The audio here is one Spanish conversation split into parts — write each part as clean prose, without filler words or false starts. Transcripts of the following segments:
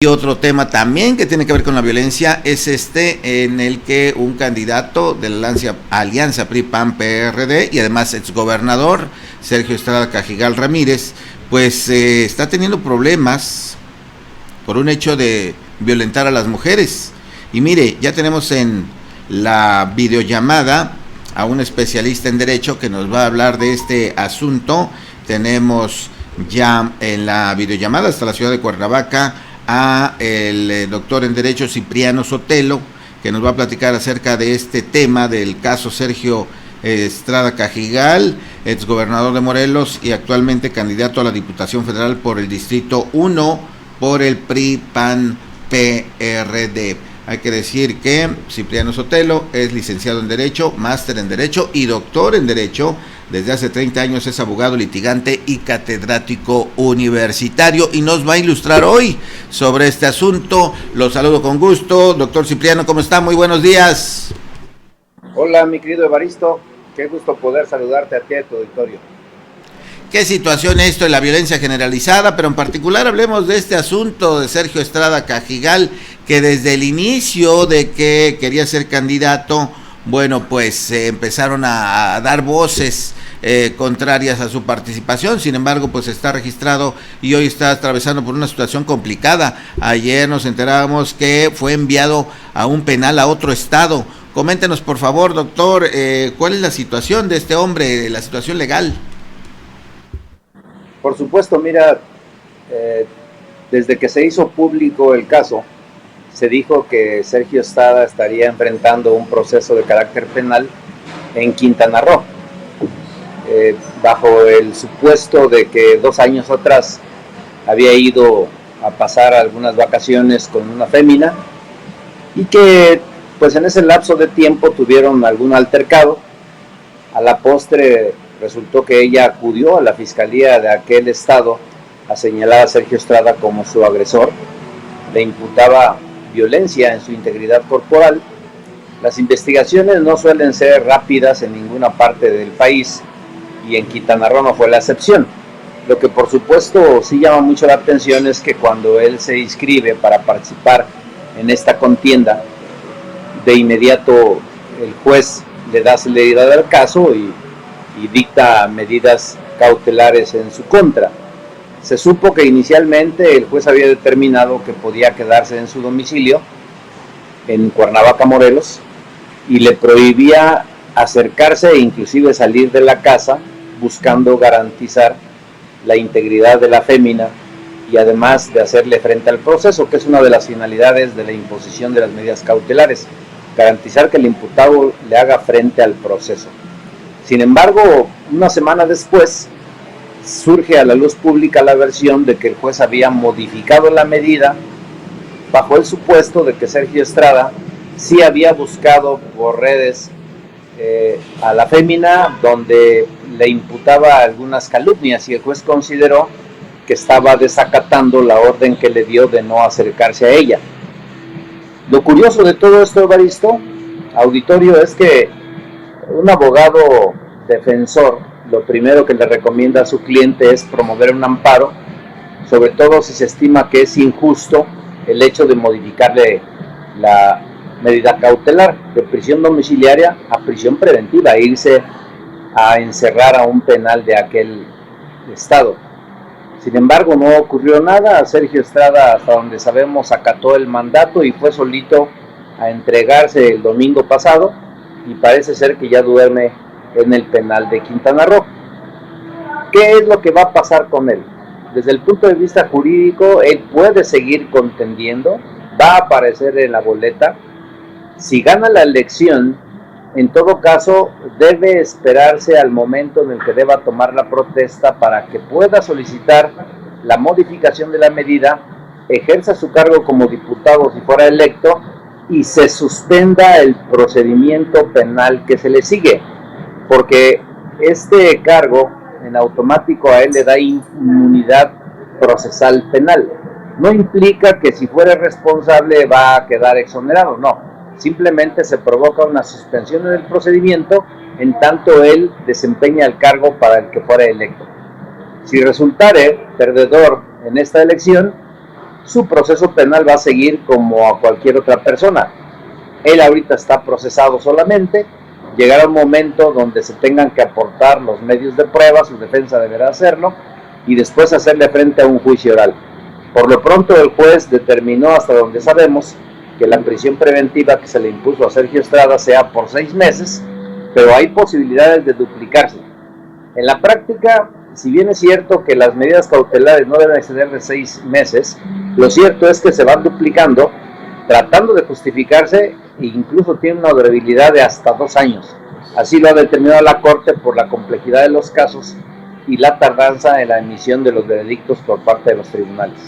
Y otro tema también que tiene que ver con la violencia es en el que un candidato de la alianza PRI-PAN-PRD y además exgobernador, Sergio Estrada Cajigal Ramírez, pues está teniendo problemas por un hecho de violentar a las mujeres. Y mire, ya tenemos en la videollamada a un especialista en derecho que nos va a hablar de este asunto. Tenemos ya en la videollamada hasta la ciudad de Cuernavaca a el doctor en Derecho Cipriano Sotelo, que nos va a platicar acerca de este tema del caso Sergio Estrada Cajigal, exgobernador de Morelos y actualmente candidato a la Diputación Federal por el Distrito 1 por el PRI-PAN-PRD. Hay que decir que Cipriano Sotelo es licenciado en Derecho, máster en Derecho y doctor en Derecho. Desde hace 30 años es abogado, litigante y catedrático universitario y nos va a ilustrar hoy sobre este asunto. Lo saludo con gusto. Doctor Cipriano, ¿cómo está? Muy buenos días. Hola, mi querido Evaristo. Qué gusto poder saludarte a ti y a tu auditorio. ¿Qué situación esto de la violencia generalizada? Pero en particular hablemos de este asunto de Sergio Estrada Cajigal, que desde el inicio de que quería ser candidato, bueno, pues empezaron a dar voces contrarias a su participación. Sin embargo, pues está registrado y hoy está atravesando por una situación complicada. Ayer nos enterábamos que fue enviado a un penal a otro estado. Coméntenos, por favor, doctor, ¿cuál es la situación de este hombre, la situación legal? Por supuesto, mira, desde que se hizo público el caso, se dijo que Sergio Estrada estaría enfrentando un proceso de carácter penal en Quintana Roo, bajo el supuesto de que 2 años atrás había ido a pasar algunas vacaciones con una fémina y que pues en ese lapso de tiempo tuvieron algún altercado. A la postre resultó que ella acudió a la fiscalía de aquel estado a señalar a Sergio Estrada como su agresor. Le imputaba violencia en su integridad corporal. Las investigaciones no suelen ser rápidas en ninguna parte del país y en Quintana Roo no fue la excepción. Lo que por supuesto sí llama mucho la atención es que cuando él se inscribe para participar en esta contienda, de inmediato el juez le da celeridad al caso y dicta medidas cautelares en su contra. Se supo que inicialmente el juez había determinado que podía quedarse en su domicilio en Cuernavaca, Morelos, y le prohibía acercarse e inclusive salir de la casa, buscando garantizar la integridad de la fémina y además de hacerle frente al proceso, que es una de las finalidades de la imposición de las medidas cautelares, garantizar que el imputado le haga frente al proceso. Sin embargo, una semana después, surge a la luz pública la versión de que el juez había modificado la medida bajo el supuesto de que Sergio Estrada sí había buscado por redes a la fémina, donde le imputaba algunas calumnias, y el juez consideró que estaba desacatando la orden que le dio de no acercarse a ella. Lo curioso de todo esto, Evaristo, auditorio, es que un abogado defensor lo primero que le recomienda a su cliente es promover un amparo, sobre todo si se estima que es injusto el hecho de modificarle la medida cautelar de prisión domiciliaria a prisión preventiva, e irse a encerrar a un penal de aquel estado. Sin embargo, no ocurrió nada. Sergio Estrada, hasta donde sabemos, acató el mandato y fue solito a entregarse el domingo pasado, y parece ser que ya duerme en el penal de Quintana Roo. ¿Qué es lo que va a pasar con él? Desde el punto de vista jurídico, él puede seguir contendiendo, va a aparecer en la boleta. Si gana la elección, en todo caso, debe esperarse al momento en el que deba tomar la protesta para que pueda solicitar la modificación de la medida, ejerza su cargo como diputado si fuera electo y se suspenda el procedimiento penal que se le sigue, porque este cargo en automático a él le da inmunidad procesal penal. No implica que si fuera responsable va a quedar exonerado, no. Simplemente se provoca una suspensión del procedimiento en tanto él desempeña el cargo para el que fuera electo. Si resultare perdedor en esta elección, su proceso penal va a seguir como a cualquier otra persona. Él ahorita está procesado solamente, llegará un momento donde se tengan que aportar los medios de prueba, su defensa deberá hacerlo, y después hacerle frente a un juicio oral. Por lo pronto el juez determinó, hasta donde sabemos, que la prisión preventiva que se le impuso a Sergio Estrada sea por 6 meses, pero hay posibilidades de duplicarse. En la práctica, si bien es cierto que las medidas cautelares no deben exceder de 6 meses, lo cierto es que se van duplicando, tratando de justificarse, e incluso tiene una durabilidad de hasta 2 años. Así lo ha determinado la Corte por la complejidad de los casos y la tardanza en la emisión de los veredictos por parte de los tribunales.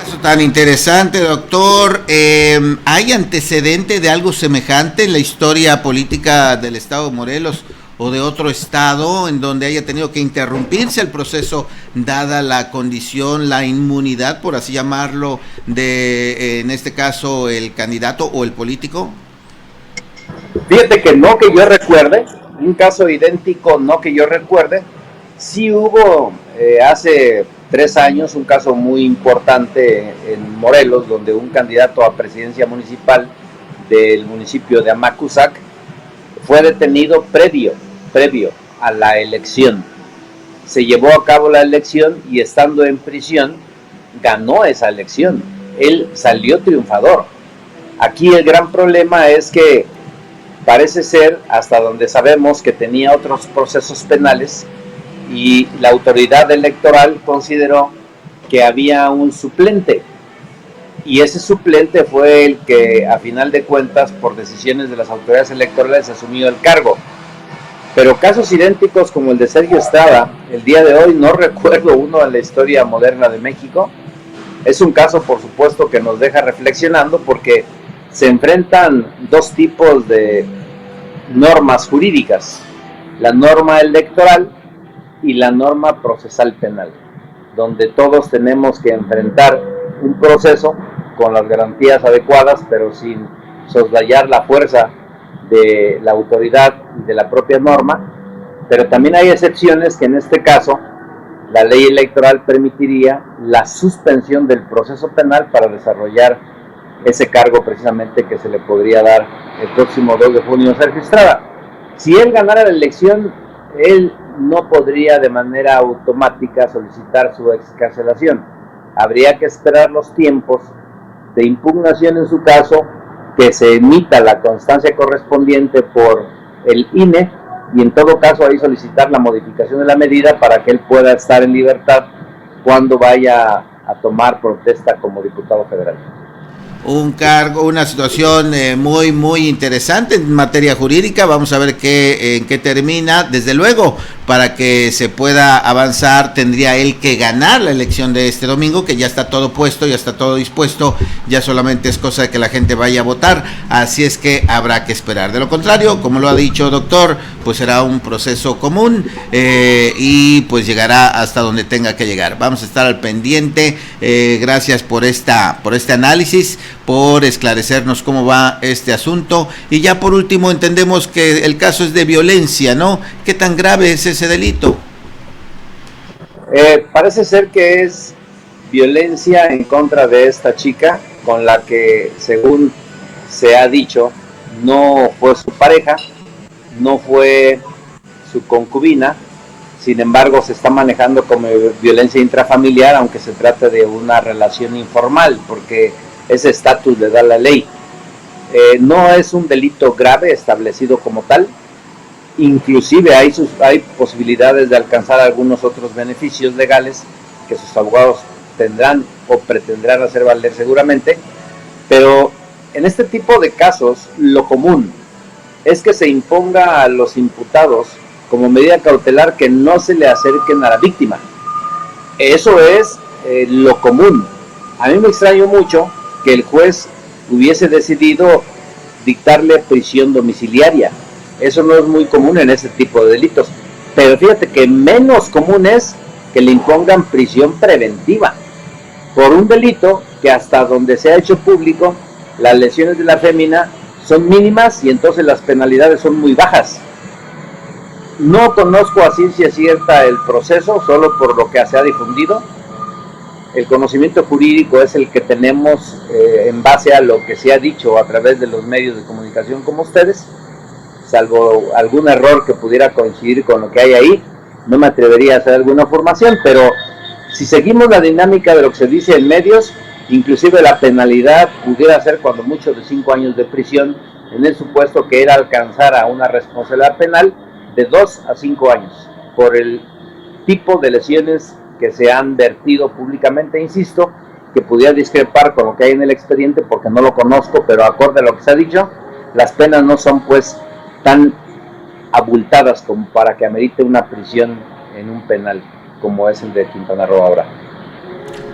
Eso tan interesante, doctor. ¿Hay antecedente de algo semejante en la historia política del estado de Morelos o de otro estado en donde haya tenido que interrumpirse el proceso dada la condición, la inmunidad, por así llamarlo, de, en este caso, el candidato o el político? Fíjate que no que yo recuerde, un caso idéntico no que yo recuerde. Sí hubo hace 3 años un caso muy importante en Morelos, donde un candidato a presidencia municipal del municipio de Amacuzac fue detenido previo a la elección. Se llevó a cabo la elección y estando en prisión ganó esa elección. Él salió triunfador. Aquí el gran problema es que parece ser, hasta donde sabemos, que tenía otros procesos penales y la autoridad electoral consideró que había un suplente y ese suplente fue el que a final de cuentas por decisiones de las autoridades electorales asumió el cargo. Pero casos idénticos como el de Sergio Estrada, el día de hoy no recuerdo uno en la historia moderna de México. Es un caso, por supuesto, que nos deja reflexionando porque se enfrentan 2 tipos de normas jurídicas, la norma electoral y la norma procesal penal, donde todos tenemos que enfrentar un proceso con las garantías adecuadas, pero sin soslayar la fuerza de la autoridad y de la propia norma. Pero también hay excepciones que en este caso la ley electoral permitiría la suspensión del proceso penal para desarrollar ese cargo precisamente que se le podría dar el próximo 2 de junio a Sergio Estrada. Si él ganara la elección, él no podría de manera automática solicitar su excarcelación. Habría que esperar los tiempos de impugnación en su caso, que se emita la constancia correspondiente por el INE y en todo caso ahí solicitar la modificación de la medida para que él pueda estar en libertad cuando vaya a tomar protesta como diputado federal. Un cargo, una situación muy interesante en materia jurídica. Vamos a ver en qué termina. Desde luego, para que se pueda avanzar, tendría él que ganar la elección de este domingo, que ya está todo puesto, ya está todo dispuesto, ya solamente es cosa de que la gente vaya a votar, así es que habrá que esperar. De lo contrario, como lo ha dicho doctor, pues será un proceso común y pues llegará hasta donde tenga que llegar. Vamos a estar al pendiente. Gracias por este análisis, por esclarecernos cómo va este asunto. Y ya por último, entendemos que el caso es de violencia, ¿no? ¿Qué tan grave es ese delito? Parece ser que es violencia en contra de esta chica, con la que, según se ha dicho, no fue su pareja, no fue su concubina. Sin embargo, se está manejando como violencia intrafamiliar, aunque se trate de una relación informal, porque ese estatus le da la ley. No es un delito grave establecido como tal, inclusive hay posibilidades de alcanzar algunos otros beneficios legales que sus abogados tendrán o pretendrán hacer valer seguramente, pero en este tipo de casos lo común es que se imponga a los imputados como medida cautelar que no se le acerquen a la víctima. Eso es lo común. A mí me extrañó mucho que el juez hubiese decidido dictarle prisión domiciliaria. Eso no es muy común en ese tipo de delitos. Pero fíjate que menos común es que le impongan prisión preventiva por un delito que, hasta donde se ha hecho público, las lesiones de la fémina son mínimas y entonces las penalidades son muy bajas. No conozco a ciencia cierta el proceso, solo por lo que se ha difundido, el conocimiento jurídico es el que tenemos en base a lo que se ha dicho a través de los medios de comunicación como ustedes, salvo algún error que pudiera coincidir con lo que hay ahí, no me atrevería a hacer alguna formación, pero si seguimos la dinámica de lo que se dice en medios, inclusive la penalidad pudiera ser cuando mucho de 5 años de prisión, en el supuesto que era alcanzar a una responsabilidad penal de 2 a 5 años, por el tipo de lesiones que se han vertido públicamente, insisto, que pudiera discrepar con lo que hay en el expediente porque no lo conozco, pero acorde a lo que se ha dicho, las penas no son pues tan abultadas como para que amerite una prisión en un penal como es el de Quintana Roo ahora.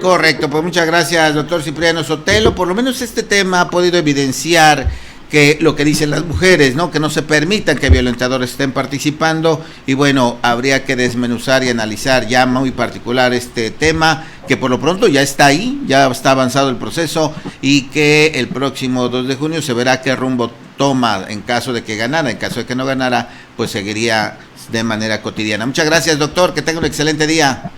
Correcto, pues muchas gracias, doctor Cipriano Sotelo. Por lo menos este tema ha podido evidenciar que lo que dicen las mujeres, ¿no? Que no se permitan que violentadores estén participando, y bueno, habría que desmenuzar y analizar ya muy particular este tema, que por lo pronto ya está ahí, ya está avanzado el proceso, y que el próximo 2 de junio se verá qué rumbo toma en caso de que ganara. En caso de que no ganara, pues seguiría de manera cotidiana. Muchas gracias, doctor, que tenga un excelente día.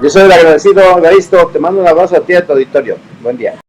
Yo soy el agradecido, Evaristo, te mando un abrazo a ti y a tu auditorio. Buen día.